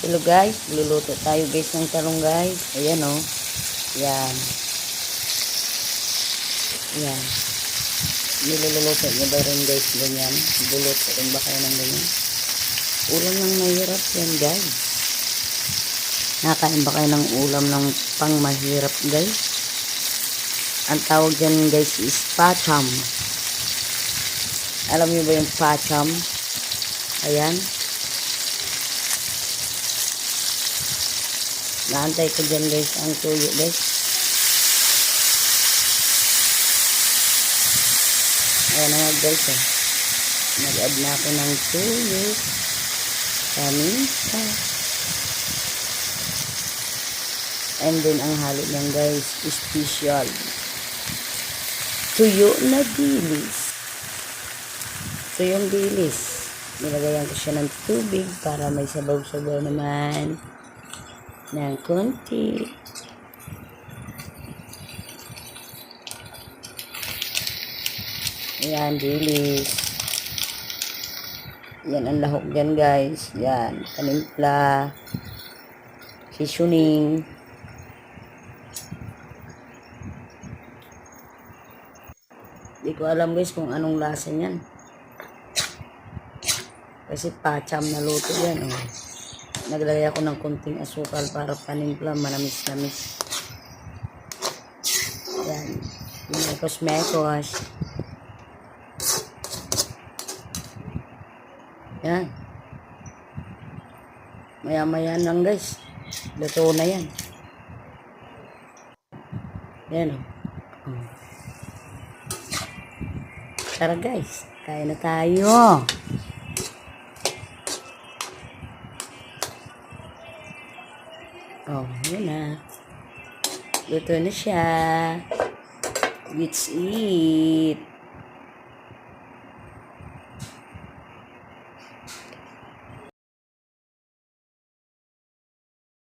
Hello guys, luluto tayo guys ng talong guys. Ayan o. Yan. Yan. Niluluto nyo ba rin guys ganyan? Luluto rin ba kayo ng ganyan? Ulam ng mahirap yan guys. Nakain ba kayo ng ulam ng pang mahirap guys? Ang tawag dyan guys is pacham. Alam niyo ba yung pacham? Ayan. Naantay ko dyan guys ang tuyo guys. Ayan na nga guys eh. Nag-add na ako ng tuyo. Paminta. And then ang halo niyan guys, special. Tuyo na dilis. Tuyong dilis. Nilagayan ko siya ng tubig para may sabaw-sabaw naman. Ng konti. Ayan, dilis. Yan ang lahok dyan guys. Yan, panimpla. Seasoning. Di ko alam guys kung anong lasa niyan. Kasi pacham na luto yan. Oh. Naglagay ako ng konting asukal para panimpla, manamis-namis. Yan. Mekos-mekos. Yan. Maya-maya lang guys. Luto na yan. Yan o. Oh. Tara guys. Kain na tayo. Oh, yun na. Luto na siya. Let's eat.